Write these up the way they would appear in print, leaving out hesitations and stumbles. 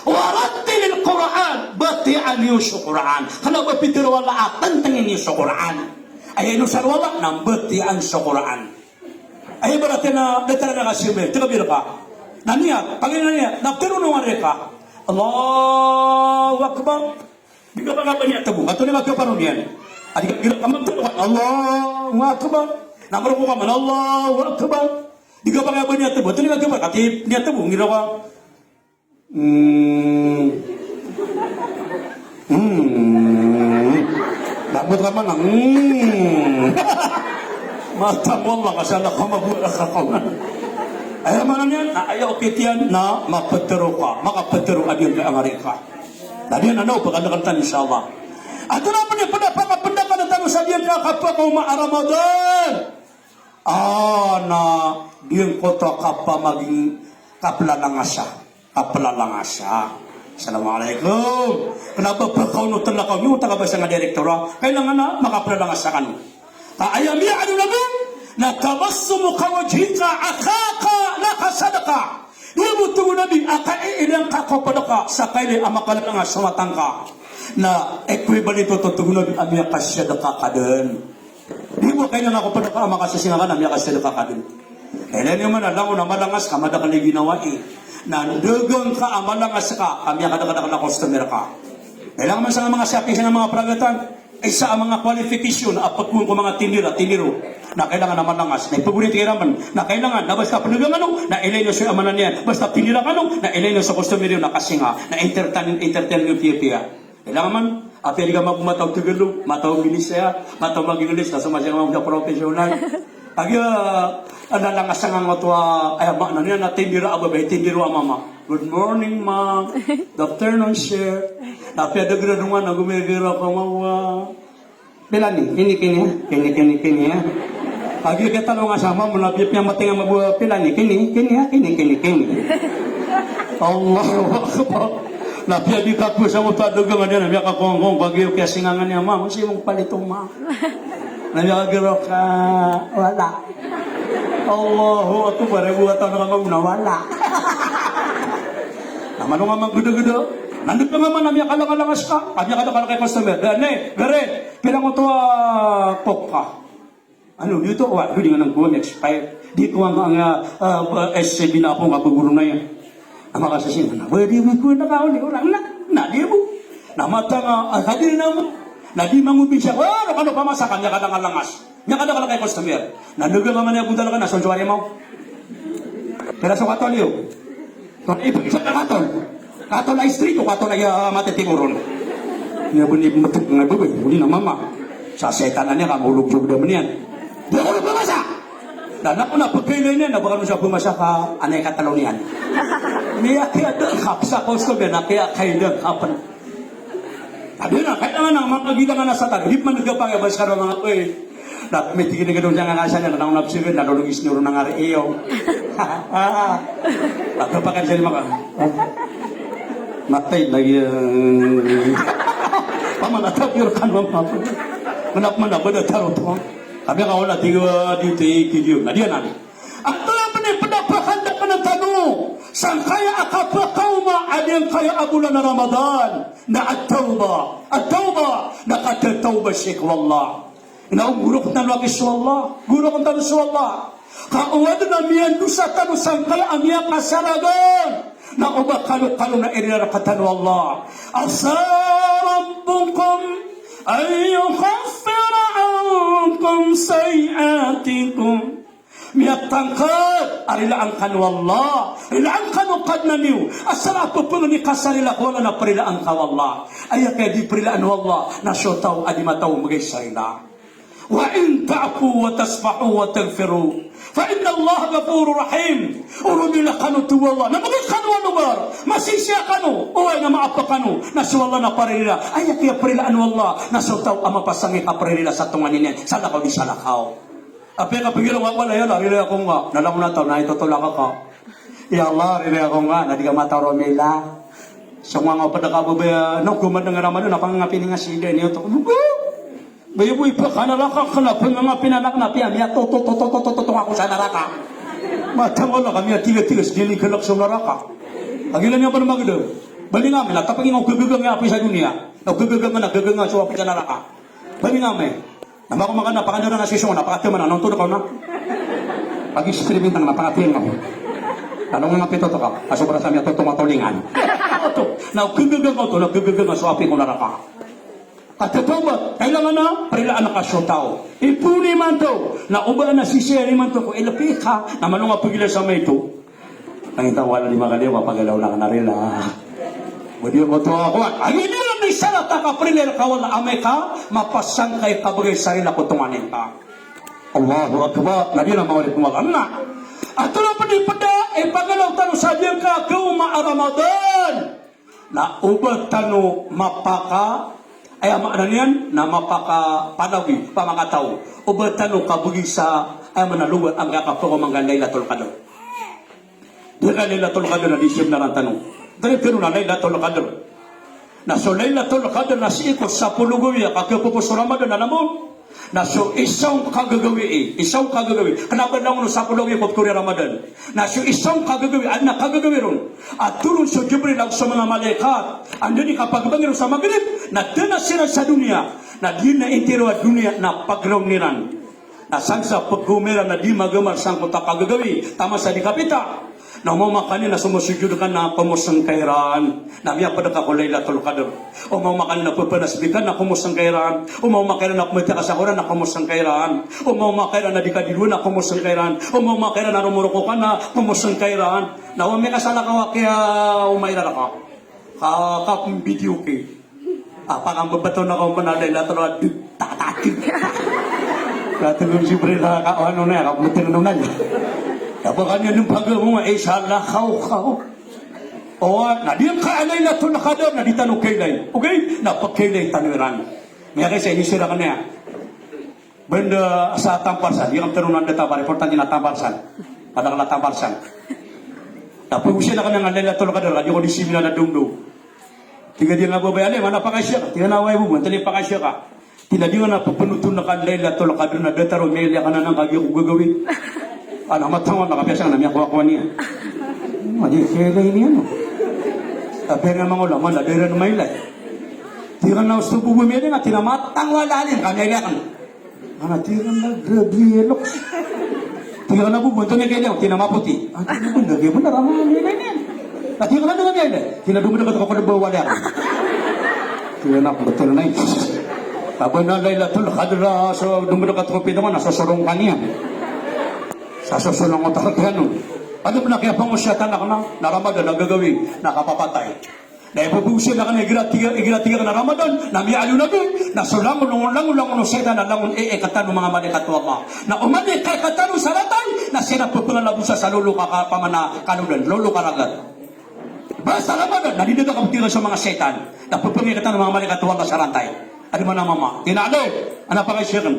Warattilil Quran, batian niyo sa Quran. Kana ba pitiro wala tantangin niyo sa Quran. Ay no sarwala nang batian sa Quran. Ay berarti na detara na kasime, tiga ka. Naniya, Panginoon niya, nagtiro nung ka. Allahu Akbar. Di ka ba nga ba niya tabo? Ato na magkaparoon yan. Adi ka gila kamang tabo. Allahu Akbar. Namaro ko ka man, Allahu Akbar. Di ka ba nga ba niya tabo? Ato na magkaparoon. Kati niya tabo, ngira ka. Dapat ka man ang mata mo Allah kasi anak ka mabuha ka ka man. Ayaw man yan, ayaw kitiyan na mapatero ka, makapatero ka din ka ang harika. Dahil yan ano, pagkanakantan insyaAllah. At na po niya, pagkapanda ka na tanong sa diyan ka kapag Ramadan. Na diyan ko to kapag maging kaplalangasya. Assalamualaikum. Kenapa pagkaunutan na kami, tagabasa nga direktora, kailangan na makaplalangasya ka no. Ayam ya'adu nabi, natabassumu kawajhika akaka laka sadaka. Ibutungo nabi, akaiilang kakopadaka sa kaili amakalang nga sumatang ka. Na equivalent to tungo nabi, amya kasyadaka ka din. Di mo kayo na nakopadaka amakasasingakan, amya kasyadaka ka din. Kailan naman alam mo na malangas ka, madakali ginawa nandugang ka, amalangas ka, amya kadakadaka na customer ka. Kailangan man sa mga sapi sa mga pragatan, isa ang mga qualification apat mo ko mga tiniro na kailangan naman langas na ipabulit kiraman na kailangan na basta panagang ano na ilay na siya amanan niya basta pinila ano na ilay na sa customer na kasinga na entertain yung piya kailangan man apel ka magmataw tugalo mataw milisya mataw maginulis na sumasya mga professional agya analangas ang mga tuwa ay na niya na tiniro ababay tiniro mama. Good morning, ma'am. Good afternoon, sir. Napiada graduan na gumigira ko mawa. Pilani, kini ya. Agi kita lo ngasama mulapip yang mati yang mabuha pilani, kini. Allahu Akbar. Napiada di kapu sa mo tadugang ada nabi ka kongkong bagi kaya singangan niya ma'am, si mong palitong ma'am. Nabi agiro ka wala. Allahu Akbar, buat tahun na wala. Naman nga maggudo-gudo. Nandun ka naman, namya kalakalangas ka. Kamya kalakalang kay customer. Gare, pinang mo ito pok ka. Ano, dito, hindi nga nang buwan, expired. Dito ang SCB na akong kapaguro na yan. Ang makasasin, di mo ko na kaon, orang na, di mo. Namata nga, hadir na mo. Na di mangubin siya, ano pamasa, kamya kalakalangas. Kamya kalakalang kay customer. Nandun ka naman niya kung talaga, nasa suwari mo. Pero sa katol yun. Ipagisa na katol ay street o katol ay matitimuron. Nga bunyi matuk nga bubay, bunyi na mama. Sa setan na niya, kamulog-log naman yan. Di ako na bumasa! Dan ako na, pagkailay niya, nabaka mo siya bumasa ka, anay katalaw niyan. Niya kaya dangkap sa customer na kaya kayo dangkapan. Sabi na, kahit naman ang mga kagita nga nasa talo, hindi man nagkapangabas ka ng mga may tigil ka doon siya nga kasya, nanang napsirin, nanulugis nyo ng ari iyo. Pagkapakan siya mga matay, pamanatap yung kanwang mga manap manataro to. Kami ka wala, dito ikidyo. Nadiyan namin. Ang tala pa niya, padapakanda pa ng tanong, saan kaya akapakauma, adyan kaya abulan na Ramadan, na at-tawba, nakatatawba syek wallah. Gurok na lagi sa Allah. Gurok na sa Allah. Kauwad na miyan dusa tanu sangkala amya kasaragan. Na uba kalu na irinarapatan Allah. Asa rabbukum ayyukhaffira ankum sayiatikum. Miyak tangkad, arilaan kan wallah. Rilaan kan ukad na niyo. Asara po po ni kasarila ko na parilaan ka wallah. Ay kaya di parilaan wallah. Nasyotaw adimataw mag-isarila. وإن تعفوا وتصفحوا وتغفروا فإن الله غفور رحيم. أرد لكانوا تو الله نمدد كانوا نمر مسيسيا كانوا أوي نما apa kanu nasu Allah na parila ayak ya parila anu Allah nasu tau ama pasangi ka parila sa tungan niya sana kau disalakaw apa ka pigil wala ya rila ko nga nalam na taw na ito tulak ka ya Allah rila ko nga na di ka mata romela semua nga pada ka ba no kumadang ramano na pangapi nga sida niyo to bayo boy pa kanaraka kana pa nga pinanak na piya miya to ako sa naraka. Mata wala kami tiga-tiga sili kalak sa naraka. Agilan niya pa na magdo. Bali nga may, natapagin ang gagagang nga api sa dunia. Nagagang nga sa api sa naraka. Bali nga may, namako mga napakanya na sisyo, napakatiman na, nung tulog na. Pag-streaming ng napakatiman ako. Anong nga pito to ka? Asobra sa miya to tumatulingan. Nagagang nga sa api ko naraka. At ito ba, kailangan na, parilaan na kasyo tao. Ipuni man to, na uba na sisiyari man to, kung ilapi ka, na manong apagila sa may to. Nangitang wala di makaliwa, pagalaw na ka na rin Budi mo to ako. Ang hindi lang ni salata ka, parilir ka, wala amay ka, mapasang kay kabagay sarili ko tumanin ka. Allahu Akbar, na di na maulit mo alam na. At ito na panipada, pagalaw tanong sa diyan ka, gawma Ramadan. Na uba tanong mapaka, ay ama na niyan na mapakapalawi pamakataw ubatan ka bugi sa ay manaluwat ang kakapuro mga Laylatul Qadr. Di ka Laylatul Qadr na disip na lang tanong. Dahil pero na Laylatul Qadr. Na so Laylatul Qadr na si ikot sa pulugawi kakapupos Ramadan na mo. Na so isang kagagawi. Kenapa lang sa pulugawi kot Korea Ramadan. Na so isang kagagawi anak kagagawi ron. At turun sa Jibril ang sa mga malaikat. Andun kapag bangiro sa Maghrib, na dana sila sa dunia, na di na intiro at dunia na pagrauniran. Na sangsa paggumiran na di magamar sang kota kagagawi, tama sa di kapita. Na umamakani na sumusujud ka na kumusang kairan, na miya padaka ko Laylatul Qadr. Umamakani na pupanasbikan na kumusang kairan, umamakani na kumita ka sa kuran na kumusang kairan, umamakani na di ka diluwa na kumusang kairan, umamakani na rumuruko ka na kumusang kairan, na umay kasala ka kaya umaira ka. Kakapong video kay. Apakang babato na kong manalay lato na tatatid. Katulong si Brila ka ano na kaputin na naman. Kapag kanya ng pag-mo nga salah kaw. O na diyang kaalay lato na kadar na di tanong kailay. Okay? Napagkailay tanuiran. May kasi ini sila kanya. Benda sa tamparsan. Yung tanunan data ba importante na tamparsan. Padang na tamparsan. Tapos usia na kanya nga lato na kadar. Radyo ko di simila na dumdo. Tiga dia ngababayale mana pakasya tiga naway mo tali pakasya ka tila dia na pupunutun na kan Laylatul Qadr na dataro meli kana nang kagi ko gagawin ana matang na kapiyasa na miya ko niya mali kaya ini ano tapi nga mga ulama na dira na mailay tira na usto bu meli na tina matang wala din kanila kan ana tira na grabielo tira na bu bunto ni kaya tina maputi ano bu lagi mo na rama ni ni Tadi kan ada dia ada. Kina dumi dekat kau bawa dia. Kina nak betul naik. Tapi na Laylatul Qadr so dumi dekat kau pintu mana sesorong kania. Sasosolong otak kanu. Ano pun kaya pangusyatan na Ramadan nagagawi nakapapatay. Na ibubusin na kana igira-tiga na Ramadan na mialo na doon na sulangon no setan na langon katano mga malaikat wa Allah. Na umani kay katano sa latay na sila pagpangalabusa sa lolo ka pamana kanudan lolo karagat. Basta Ramadan, nandito ka pagtira sa mga setan. Napapangikatan ng mga malaikat wala sa rantay. Ano man ang mama? Tinalo! Ano pa kayo siya?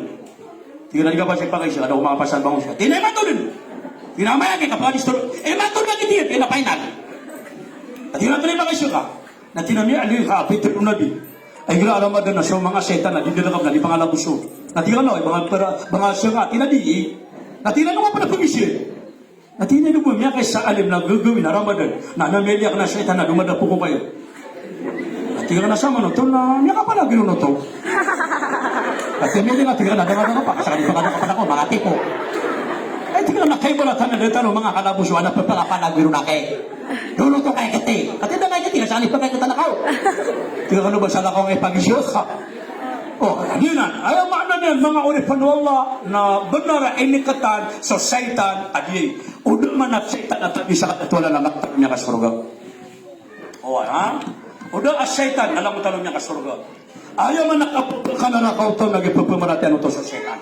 Tingnan ka pa siya pa kayo siya. Ano kumapasan ba mo siya? Tinamato din! Tinamaya kay kapag istro. Mato na kitiyan, tinapainan. At tinatuloy pa kayo siya ka. Na tinamaya, ano yung kaapit ng nabi. Ay gira Ramadan na sa mga setan na dito na ka na di pangalabuso. Na tinalo, mga siya ka, tinadi. Na tinalo ka pa na pumisir. At hindi mo niya kay sa alim na gagawin na Ramadan na nameliak na syaitan na dumadapo ko kayo. At tingnan na sama no to na niya ka pala ginuno to. At tingnan na tingnan na dama pa kasi di pa kada ko mga tipo. Ay tingnan na kay wala tanan dito mga kalabuso na pagpapala ginuno na kay. Dulo to kay kete. At tingnan na kete sa alip pa kay tanakaw. Tingnan ba sa lakaw ay pagisyo ka. Oh, adinan. Ayaw maana niyan mga orifan Allah na benar inikatan sa syaitan adi. Udah mana syaitan at bisa katwala na maktak niya ka surga. Oh, ha? Udah syaitan alam mo tanong niya ka surga. Ayaw man nakapukul ka na nakauto nagipagpamaratian ito sa syaitan.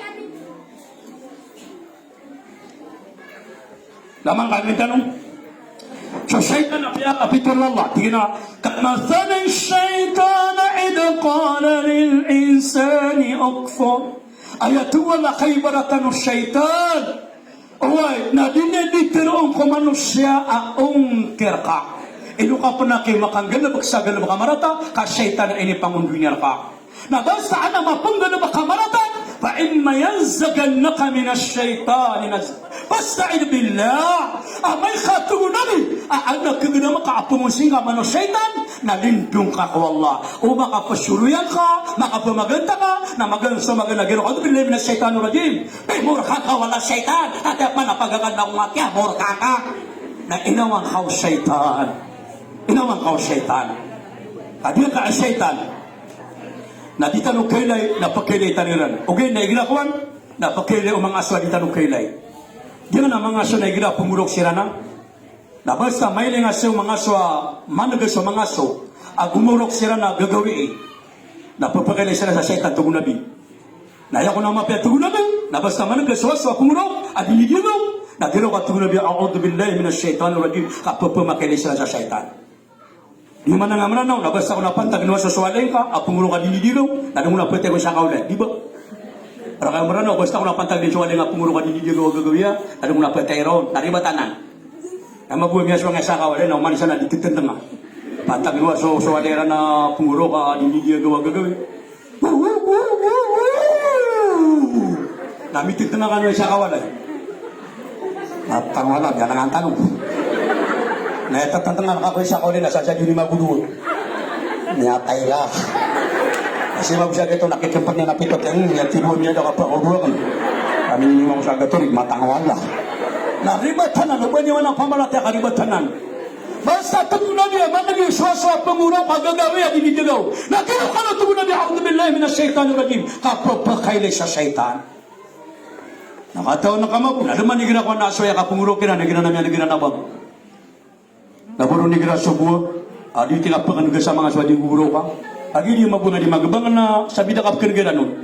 Lamang kami tanong. So syaitan apitur Allah. Tingnan kamathali syaitan idh qala lil insani ukfur. Ayatuwa kaibaratan syaitan. Oy, na dineditiroon ko manusia aungkir ka. Ilo ka po na kayo makanggan na bagsagan na bakamarata, ka syaitan na ini pangunduin ka. Na basta na mapanggan na bakamarata, فإما ينزغنك من الشيطان نزغ فاستعذ بالله amay khatugo nabi anak kagana makaapumusing ka mano syaitan nalindung ka ko Allah o makapasuruyan ka makapamaganda ka na magang sa magana giro adu billahi minash shaitanir rajim murka ka wala syaitan at man napagagan na umatya murka ka na inawan ka syaitan adi ka syaitan na di tanong kailay napakailay taniran okay na iginakuan napakailay umang aswa di tanong kailay di na mga aswa na igira pumurok sila na basta may nga siya mga aswa managas sa mga aso agumurok sila na gagawi napapakailay sila sa syaitan tugon nabi na ayaw ko na mapaya tugon nabi na basta managas sa aswa pumurok at inigigaw na giro ka tugon nabi a'udhu billahi minash shaitanir rajim kapapamakailay sila sa syaitan. Di mana nga mananaw, nabasa ko na pantag nawa sa suwalay ka, apong ka dinidigaw, nanong na pwede ko siya kaulan, di ba? Para kayo mananaw, basta ko na pantag din suwalay nga, apong ka dinidigaw gagawin, nanong na pwede ron, naribatanan. Na mabuhay niya siya nga sa kaulan, na umanis na dititintang nga. Pantag nawa sa suwalay na apong ka dinidigaw gagawin. Namitintan na ka nawa sa kaulan. Tanong alam, yan ang tanong. Natatantang ako sa kaulan na sa di maguduon. Niyatay la. Kasi siya ito nakikimpat niya na pitot. Yung tinuon niya daw kapag-uruan. Kami yung mga siya ito, matangawala. Naribatanan, ano ba niyo ang pamalati ang karibatanan? Basta tumunan niya, managing suwa-suwa panguraw, kagagawi at inidigaw. Nagkiro ka na tumunan niya, a'udhu billahi minash shaitanir rajim. Kapapakailay sa shaitan. Nakataon na kamabong. Ano man yung ginagawa na aswaya kapanguraw kina, naginanam yan, naginanabang. Naburo ni gira subuh, adi tingap pengen sa mga swadi guro ka. Agi di mabuna di magabangan na sabi da kapken gira nun.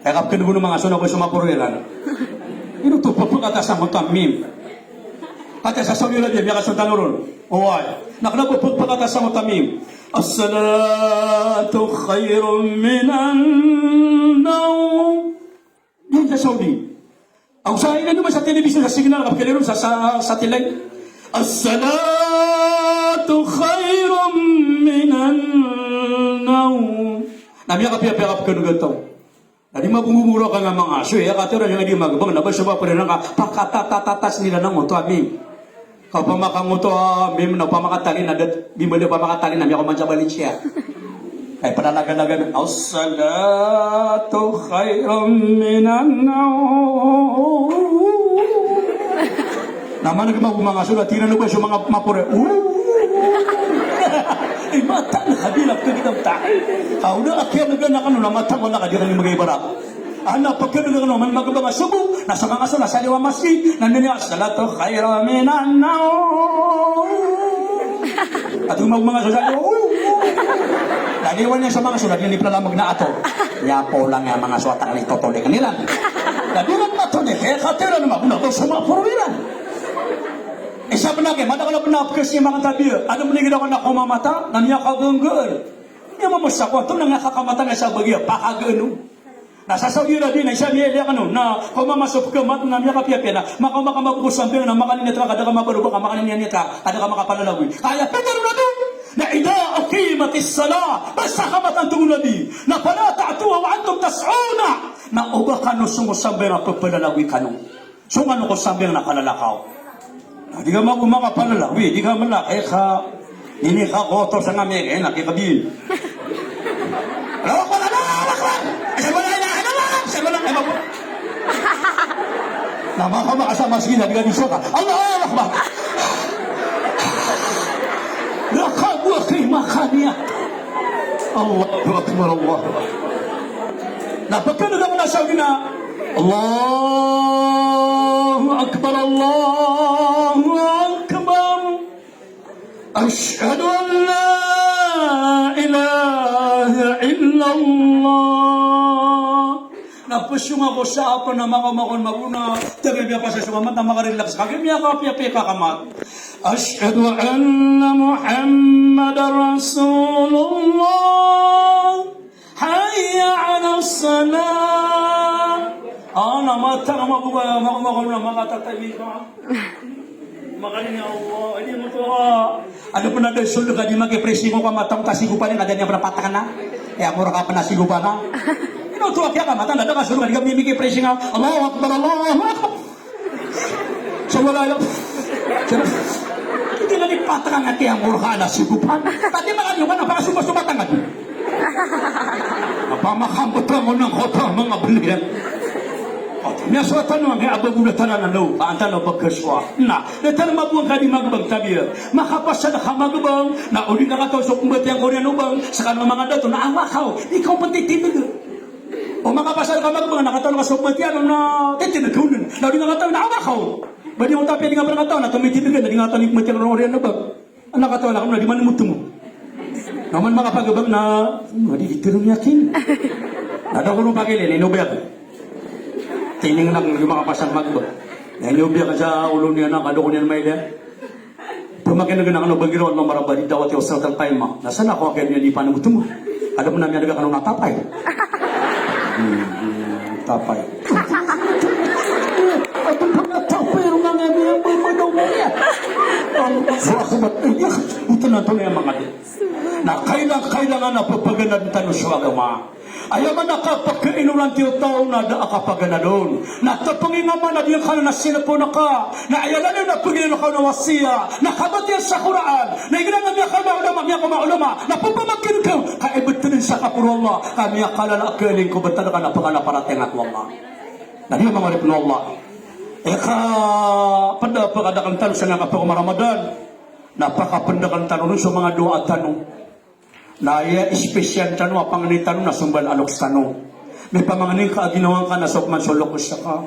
Kaya kapken guro mga sono ko sumapurelan. Ino to papuk atas ang tamim. Kata sa sabi la dia biya ka tanuron. Oy, nakna ko papuk atas ang tamim. As-salatu khairum minan nawm. Di sa Saudi. Ang sa ina naman sa telebisyon sa signal kapken sa satellite. As-salatu khairum minan nawm. Namiya kapiya-piya ka ganito. Nadi mabumumuro ka nga mga aso. Katira nga di magbang. Nabasa ba pa rin nga pakatatatas nila ng moto. Amim. Kapag makamoto, amim na pamakatali na bimali pamakatali na miya kuman sa Valencia. Ay panalaga-laga. As-salatu khairum minan nawm. Naman nagmang mga sulat, tinanong sa mga mapure. Ay, mata na kabilap ka kitang tayo. Kauda, akya nagana ka na mata mo na kadirang yung mga ibarak. Anak, pagka nagana man magabang subo, nasa mga sulat, sa liwa masjid, nandun yung as-salatu khairum minan nawm. At yung mga sulat, naliwan niya sa mga sulat, yung niplalamag na ato. Yapo lang yung mga sulat ang nitotolik nila. Nadilang matolik, katira naman, kung sa mga puruwiran. Isa pa na kayo, mata ka na pinapkas niya mga tabi. Ano mo na ginawa na kumamata? Naniya ka ganggal. Niya mamusta ko, ito na nga kakamata nga sa bagya, pakagano. Nasasabi na din, isa niya ka nun, na kumamasok ka, naniya ka piya na, makamakamakubusambing na makalinitra, kada ka mabalubo ka, makalinitra, kada ka makapalalawi. Kaya, pero na doon, na ida aqimatis salah, basta ka matantong nabi, na pala ta'atuha wa antum tas'una, na uba ka no sumusambing na pagpalalawi ka nun. So ano ko sambing na kalalakaw? Di ka makapalalawi, di ka malaki ka, hindi ka kotor sa ngamin, nakikabil. Alam ko na nakakakak! Asa mo na inahanap! Asa mo na inahanap! Namakama ka sa masjid, di ka niso ka. Allah Akbar! Nakabuha kay makanya. Allahu Akbar, Allah. Napagkano na sabi na, Allahu Akbar, Allahu Akbar. Ashhadu an la ilaha illallah. Napusyong ako sa apa na makamakon maguna. Tagabiya pa sa sumamat na makarelax. Kagimiya ka, piya-piya kamat. Ashhadu anna Muhammadar Rasulullah. Hayya ala salam. Namata na mabuga, makamakon na makatatabi ka. Makaling Allah, hindi mo to ano po na doon, sulog ka, di mag-ipresi mo ka matang tasigo pa rin, ada niya pala patakan na. Kaya mura ka pa nasigo pa na. Inutuwa kaya ka mata na ka surugan ka mimiki praising Allahu Akbar Allahu Akbar. So wala lang. Hindi na nipatang ang tiyang murha na sigupan. Tadi makan yung ka napakasubas-sumatangan. Napamakambot ka mo ng kota mga belian. Nasa tanong ang abagulatan na no, paanta na pagkaswa. Na, natanong mabuang ka di magbang tabi. Makapasa na ka magbang, na uli na ka to, so kumbati ang koreano bang, sa kanong mga dato, na awakaw, ikaw patitinig. O makapasa na ka magbang, nakatanong ka sa kumbati, ano na, titinig ko nun. Na uli na ka to, na awakaw. Badi mo tapi, di nga parang kataw, na tumitinig na, di nga tanong kumbati ang koreano bang. Ang nakatawa na ka na, di man mo. Naman makapagabang na, madiditirong yakin. Nadaw ko nung pagilin, inubiyag. Tining lang yung mga pasang magbo. Nanyubya ka sa ulo niya na, kado ko niya na may ide. Pumakin na ganang bagiro, no marabadi daw at yung sarang paima. Nasaan ako, kaya niya di pa nagutom mo. Alam mo na niya nagkakanong natapay. Tapay. At ang natapay, yung nga nga niya, may daw mo niya. Ang sasabat, ito na ito na yung mga din. Na kailangan na papaganan tanong siya agama. Ayaw man nakapagkainulan tiyo tao na daakapagana doon. Natapanginaman na diyan ka na sinapo na ka. Na ayalan na pagino ka na wasiya. Nakabatiyan sa Quran. Na iginang niya ka maulama, niya ka maulama. Napapamakin ka. Kaibatin sa kapuro Allah. Kami akala akaling ko batal ka na pangalaparating at Allah. Dahil mga rip na Allah. Eka, pandapakadakan tanong sa nga kapag Ramadan. Napakapandakan tanong sa mga doa at tanong. Na iya espesyal tanong, panganin tanong na sumbal alok tanong. May pamanganin ka, ginawang ka na sokman sulok ko siya ka.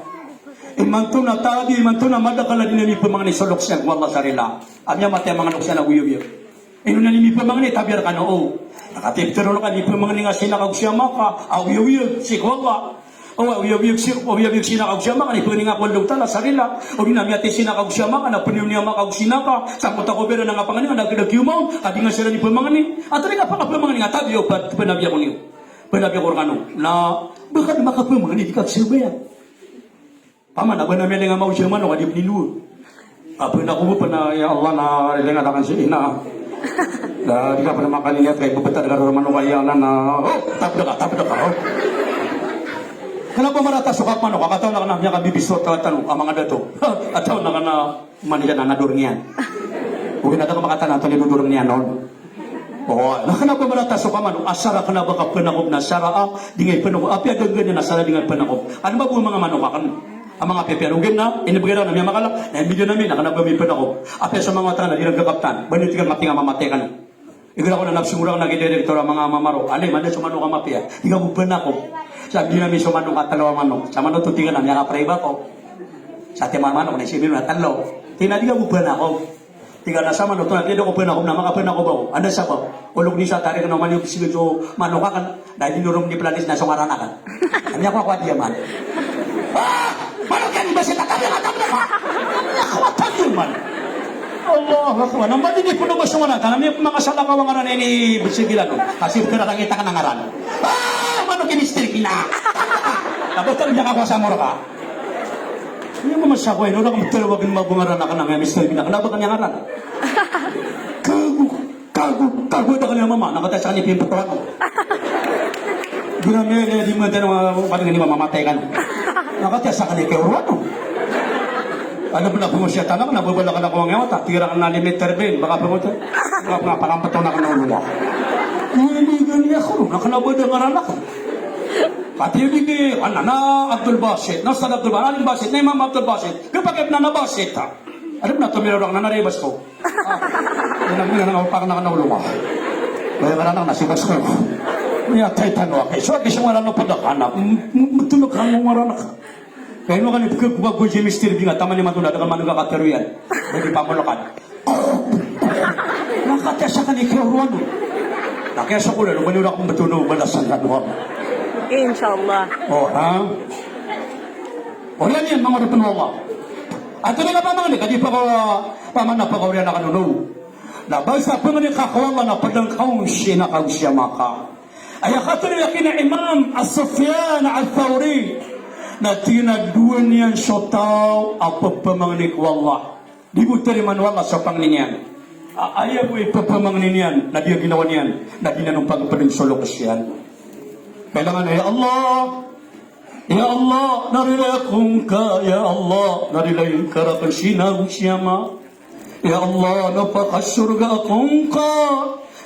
Imanto na tabi, imanto na madakala din na may pamanganin sulok siya, wala sarila. Amya matay mga nuk siya na uyuyo. Ino na ni may pamanganin, tabiar ka na o. Nakatiptero na ka, ni pamanganin nga sinakag siya maka, uyuyo, sikwala. O uyuyo sinakag siya maka, ni pamanganin nga kwaldog tala, sarila. O ginamiyate sinakag siya maka, na puniw niya makag sinaka, sangkot ako pero na nga panganin, nagdagyumaw, adi nga sila ni pamanganin. At rin nga pa pamanganin nga, tabi o, panabi ako niyo. Panabi ako kano, na bakit makapamanganin, di ka sibayan. Paman, aba namin nga mausiyaman, o kadip niluwa. Apa na ko pa na, ya Allah, na rilingan akan si ina. Da, di ka pa naman kanina, kaya bubata na naman ng kayanan na, tapda ka, Kenapa marata suka mano? Kakataw na ka na niya kabibisot tanong ang mga dato. Ataw na ka na maniya na nadurnian. Huwag na ka makatanan ito ni nadurnian noon. Oo, nakanapa marata suka mano? Asara ka na ba ka panakop na sara dingay panakop. Api agad ganyan na sara dingay panakop. Ano ba po mga mano kakan? Ang mga peperugin na, inibigay na niya makala, na video namin, nakanapa may panakop. Api sa mga tanan, ilang kakaptan, banitigan matinga mamatay ka na. Igala ko na napsimura ko nag-director ang mga mamaro. Alim, ano sumano ka mapia? Ikaw mo panakop. Sabi namin sumanong katalawa manok. Sa manok tutigan na, niya ka-pray ba ko? Sa ating mga manok, naisipin na talo. Tinadi ka bupan ako. Tiga na sa manok, tunat ko pan ako, na makapan ako ba ko? Ano sa ba? Ulog ni sa tarik naman yung sige so manok ka dahil dinurong ni planis na sungaran na kan. Ano ako ako diyaman? Manok yan ba siya tatabi ka tabi ka? Ano ako tabi man? Allah akbar. Naman din po na ba sungaran? Kanami mga salakaw ang ngaran ni Bisigilan. Kasi pinakakita ka ng ngaran. Ano kinistiri na? Tapos talaga niya kakuha sa amor ka? Hindi mo masako eh. Noon ako magtalawagin mabungaran na ka na nga Mr. Pina. Kanaba ka niya ngaran? Kago na ka niya mama. Nakatay sa kanipin patuhan ko. Ginamaya di mo tanong pati nga ni mamamatay ka. Nakatay sa kanipin patuhan ko. Ano ba na po siya tanong? Nabubala ka na ko ang yawata. Tira ka na limit terbin. Baka po mo ito. Baka palampato na ka na ulula. Hindi gani ako. Nakalabod ang ngaran ako. Pati yung hindi, na Abdul Basit, nasa Abdul Basit, aling Basit, na Imam Abdul Basit, kapag na Basit ha. Alam na, tumirarang na narebas ko. Yan ang parang nakanaulo ka. Kaya nga lang, nasibas ko. May atay tanong ako. So, kasi wala na pagkakanap, matulog ka mong marana ka. Kaya nga ganit, kung ko si Mr. Binga, tama ni matulad, ang manong kakataruyan. Hindi pa mulakan. Nakatesa ka ni Kiruan. Nakesa ko lang, manula akong matunog, balasan na doon. Inshallah. Oh, ha? O yan mga rupin Allah. At ito nga pa mga nika, di pa ko pamana pa ko rin nakanunog. Nabasa pa mga kakawala na padang kaong sinakaw siya maka. Ay akatari yakin na Imam As-Sufyan Al-Thawri na tinaduan niyan sa tao apag pamangnik wallah. Di mo tariman wallah sa pangninyan. Ayaw mo ipapamangnin yan na di ginawa niyan na ginanong pagpaling solok siyan. Kailangan na, Ya Allah, narilay akong ka, Ya Allah, narilay karakan sinang siyama. Ya Allah, napakasurga akong ka,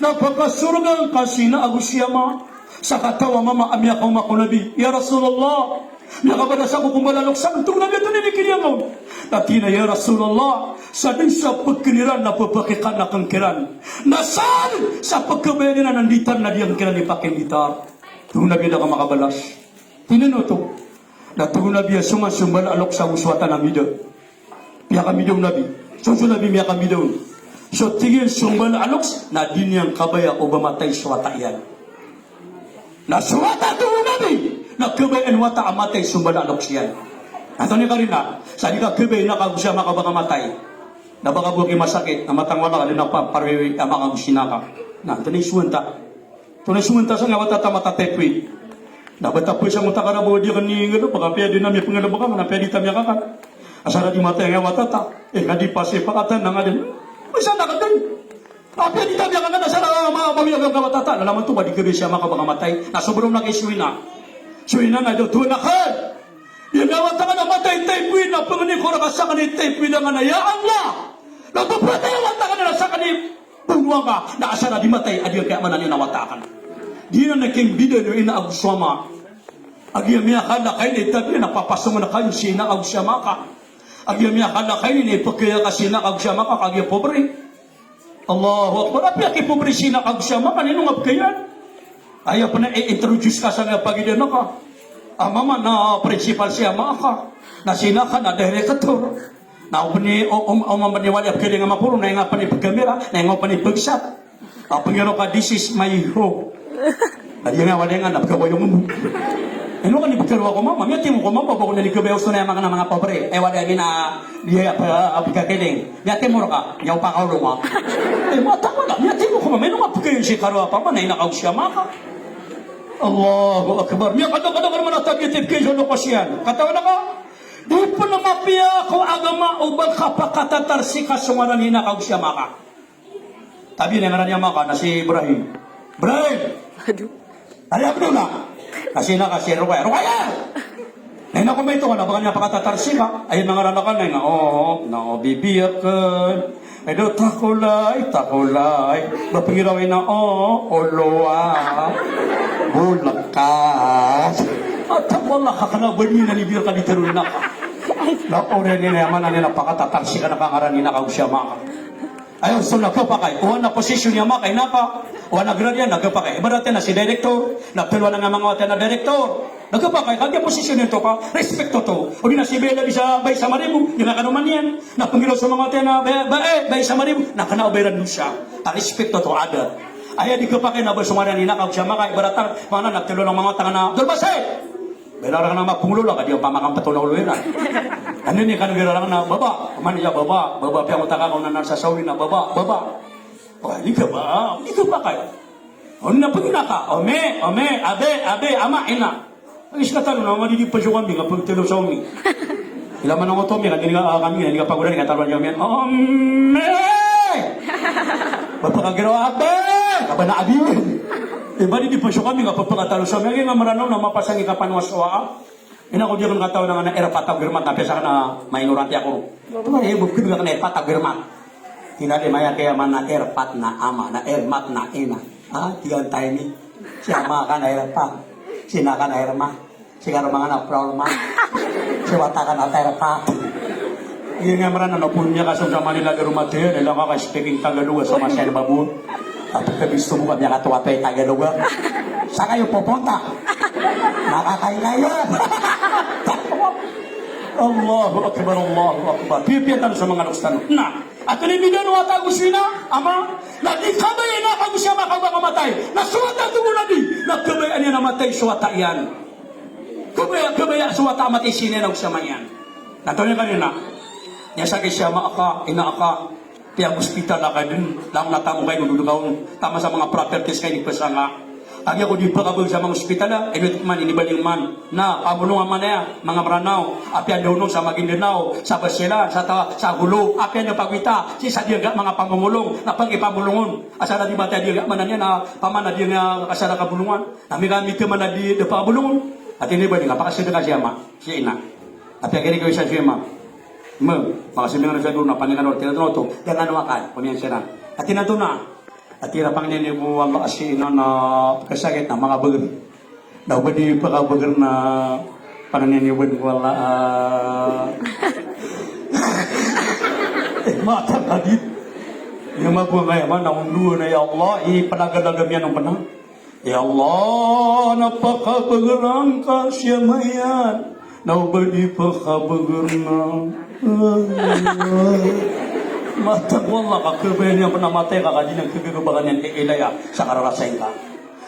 napakasurga ka sinang siyama. Sa katawa mama, ami akong makunabi, Ya Rasulullah, nakabadas ako kung malalok sa antong nabi ito ninikilyangon. Tatina, Ya Rasulullah, sa din sa pagkiniran na papakikan na kang kiran. Nasaan sa pagkabayan na nanditan na diyang kiran ipakindita. Tunong nabi na ka makabalas. Tinino to. Na tunong nabi sumasumbal alok sa uswata na mido. Piya kami daw nabi. Suso nabi miya kami daw. So tingin sumbal alok na din yang kabaya o bamatay swata yan. Na swata tunong nabi. Na kabayan wata amatay sumbal alok siyan. Ato ni Karina, sa di ka kabay na kagusya makabakamatay. Na baka buki masakit, na matang wala ka din na parewi ang mga gusina ka. Na, ito na isuwanta. Ito na isuwanta sa nga wata matatepwi. Na batapoy sa muta ka na buwa di ka ni ngalo, baka pwede na may pangalaba ka, na pwede tamya ka ka. Asara di matay nga wata ta, nga di pasi pakatan na nga din. May sana ka din. Pwede tamya ka na, asara mga pamilya ka wata ta. Nalaman to ba di kabay siya makabakamatay, na sobrang nakisuwi na. Suwi na na daw, tuwa na ka. Yung gawat ka na matay taypuin na pangani ko nakasa ka ni taypuin na nga na, Ya Allah! Nagpapatay ang wata ka na nasa ka ni pungwa ka na asa na di matay adiyo kaya manan yung nawata ka na. Di na naking bido yung inaaguswama. Agiyamiya ka na kayo ni tabi na papasama na kayo si inaaguswama ka. Agiyamiya ka na kayo ni pagkaya ka si inaaguswama ka kagya pobre. Allahu Akbar. Apya ki pobre si inaaguswama ka ninong abkayan. Ayaw pa na i-introduce ka sa nga pagidyan na ka. Mama na principal siya maka na sinaka na director na upani maniwali ap kili nga mapuro na nga pani pagkamera na nga pani pagsat pangiro ka this is my home adi nga wala nga napkawayo mo eno ka ni pagkaro ko mama mi timo ko mama ko na ligabay usto na mga pobre wala mi na diya pa apkakiling mi timo ka yaw pa ka mo mata ko na mi timo ko mama eno apkayo si karo pa na ina ka siya maka Allahu Akbar. Miya kadang-kadang naman natagitip kayo no pasyan. Katawa na ka? Di po na mapiya ko agama o bagkapakatatarsi ka sungaran hina kag siya maka. Tabi na nga niya maka na si Ibrahim. Ibrahim! Ari abdo na. Kasi na kasi Rukaya. Rukaya! Ngayon ako may ito ka na baka niya pakatatarsi ka. Ayun mga ranakan na nga. Oo, bibiyak ka. Edo takulay. Bapirawin na olowa. Bulakas. At wala ka na ba niya nalibir ka dito rin na ka. Naore niya naman na nila pakatatarsi ka na kangaran niya siya maka. Ayaw, so nagpapakay. Uwan na posisyon niya maka, inaka. Uwan na grad yan, nagpapakay. Iba natin na si director. Napilwa na nga mga wate na director. Nagpapakay. Kaya posisyon nito ka. Respekto to. O di na si Bela bisa bay sa marimu. Yung nakanuman yan. Napangilo sa mga wate na bay sa marimu. Nakanaubayran mo siya. Respekto to ada. Ayaw di kapakay na ba sumaran inaka siya maka. Ibaratan, mga nagtilo ng mga tanga na Dolbasay! Belarang na mapungulo lang, kadi yung pamakang patunaw luwin na. Ano ni kanong belarang na, baba, kuman niya, baba, piya mo taka kung nanasasawin na, baba. O, hindi ka ba kayo? O, napagina ka, ome, abe, ama, ina. Ang iskatalo na, madidi pa siya kami, nga pagtilo sa umi. Ilaman ang otomi, hindi ka pagulan, hindi ka talwan niya, ome! Pagpakagirawa, abe! Kaba na abin. Iba di pa siya kami nga pagpakatalo sa mga nga maranaw na mapasangi ka panwaswa. Ina ko diyan kataw na nga na erpatag birmat na pesa na mainurante ako. Tuwa bukid nga na erpatag birmat. Hinali maya kaya man na erpat na ama na ermat na ina. Tiyan tayo ni. Siya mga ka na erpat. Sina ka na erma. Sigaro mga na problema. Siwata ka na erpat. Iyan nga maranaw na punya ka sa Manila de Rumate. Nila ka speaking Tagalog sa masaya na babun. At kabisto mo kami nakatuwapay Tagaluga. Saan kayo pupunta? Nakakaingayo. Allahu Akbar. Pipiatan sa mga nukstano. At kanibigyan ng atagusina, ama, nagikabay na kagusya makabakamatay. Nasuwata tumuladi. Nagkabayan niya namatay suwata yan. Kabaya suwata matay sininaw sa mayan. Natuloy kanina. Niya sa kisya maaka, inaaka. Kaya hospital na kayo din, lang natamo kayo, nulugaw, tama sa mga properties kayo ni Pesanga. agi ako di pagabag sa mga ospital init man inibaling man na pamulungan man na mga maranaw apian daw sa Maguindanao sa Basela sa Gulo apian na pagwita si sa diya mga pamumulong na pagipamulungon asara di mata diya man niya na pamana diya nga asara kabulungan nami gamit man na di pabulungon at inibaling apakasida ka siya ma siya ina apian kini ko siya ma makasilingan na siya doon na paninganol tinaturo to yan ano akan kumiyan siya na at tinaturo na at tira pang ninibuwang makasina na kasakit na mga bager. Daw ba di pagkabager na pananiniwan wala mata kadit. Yung mabumayaman na unduan na ya Allah ipanagalaga yan ng panang. Ya Allah napakabagerang ka siya mayan. Daw ba di pagkabager na matag wala ka kabayan niya panamatay ka kadin ang kagagabagan niyan ilaya sa kararasain ka.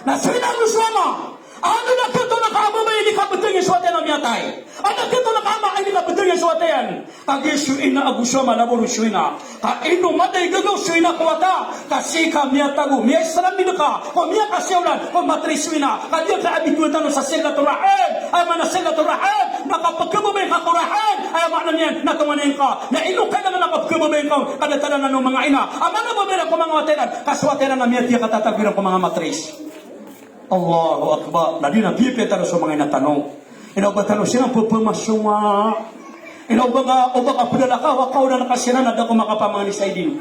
Nasuin ang usama! Ano na kito nakamamay ni kabutang yung suwate ng miyatay? Ano kito nakamamay ni kabutang yung suwate yan? Kagisuin na agusama na burusuin na. Kaino matay gagawsuin na kuwata. Kasi ka miyatago. Miya isalam nila ka. Kung miya kasyawalan. Kung matrisuin na. Kadiya ka abituan sa silaturahan. Ay mana silaturahan. Nakapagkamamay ka kurahan. Ay mana niyan natumanin ka. Na ino ka naman nakapagkamamay ka. Kadatanan na ng mga ina. Ama na ba meron ko mga wateran. Kaswateran na miya tiya katatabiran ko mga matris. Allahu Akbar. Nadi na bipeta sa mga inatanong. Inaubatan siya ng pupumasuma. Inaubaga, ubaga padala ka, wakaw na nakasinan, nada ko makapamani sa idin.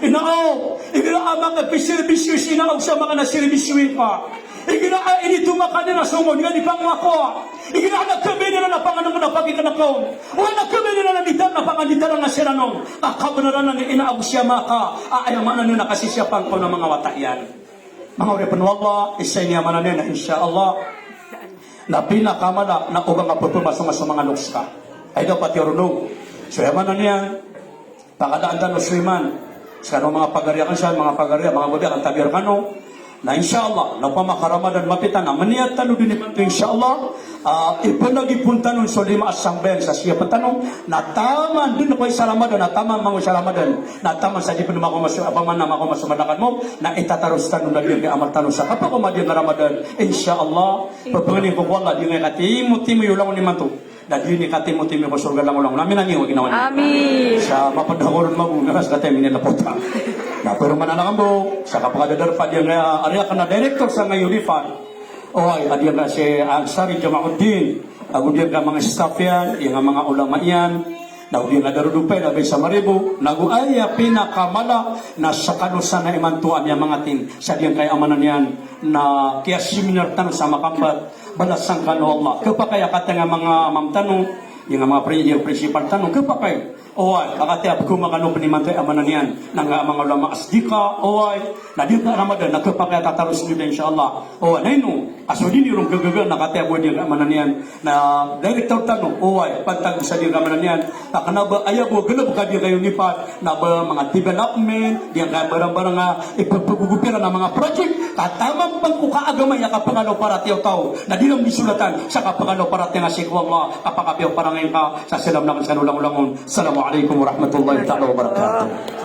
Inaaw, iginaamang at pisirbisyus, inaaw sa mga nasirbisyuin ka. Iginaa, inituma ka nila sumod, nga ipang wako. Iginaa, nagkabi nila na panganong mo na pagkikanakaw. Wala nagkabi nila na nitan na panganitan na siranong. Kakabanaran na ni inaaw siya maka. Aayamanan nyo na kasi siya pangko ng mga watayan. Mga uripan Allah, isa niya manan na insya Allah na pinakamala na ubang apupumasong sa mga luks ka. Ay dapat yorunong. So yaman na niya, pakadaan tanong suiman. Sa mga pagariakan siya, mga pagaria, mga babi, ang tabir kano, na insya Allah, na pamakaramadan mapitan na maniyat tanong din ito insya Allah, ipanagipun tanong so 5 asambel sa siya patanong, na taman, dun ako sa Ramadan, na taman mga sa Ramadan, na taman sa di pa naman apaman na ako masumadakan mo, na itataros tanong na diyan kay amal tanong sa kapag kumadyan na Ramadan, insya Allah, pagpagaling ko wala, di nga katimo yulang ni manto. Dahil ni katimo ko surga lang ulang namin ang iwag ginawa niya. Amin. Sa mapadahoron mabunas katemi nila po ta. Na pero mananang mo sa kapagdadar pa diyan nga area kana director sa ngayulifan. Oy, adiyan na si Ansari Jamauddin. Agudiyan ka mga staff yan, yung mga ulama yan. Nagudiyan na darudupay na sa Maribo. Naguaya pinakamala na sa kanusan na imantuan yung mga tin. Sa diyan kay amanan yan na kaya seminar tanong sa makambat. Balasang kano Allah. Kapakaya kata nga mga mamtanong, yung mga principal tanong, kapakay. Oy, kakatiap ko makano panimantay amanan yan ng mga ulama asdika. Oy, na di ka Ramadan, nakapakaya tataros nyo na insyaAllah. Oy, na ino, aso din yung gagagal, nakatiap ko din amanan yan na director tanong. Oy, pantag sa din amanan yan. Nakanaba, ayaw mo, galab ka din kayo nipat na ba mga development, diyan ka barang-barang nga, ipagpagugupira ng mga project, katamang pagkukaagamay na kapangalaw para tiyaw tao, na di lang disulatan sa kapangalaw para tiyaw nga sikwa Allah, kapakapiyaw para ngayon ka, sa silam na kanulang-ulangon. Assalamualaikum warahmatullahi wabarakatuh.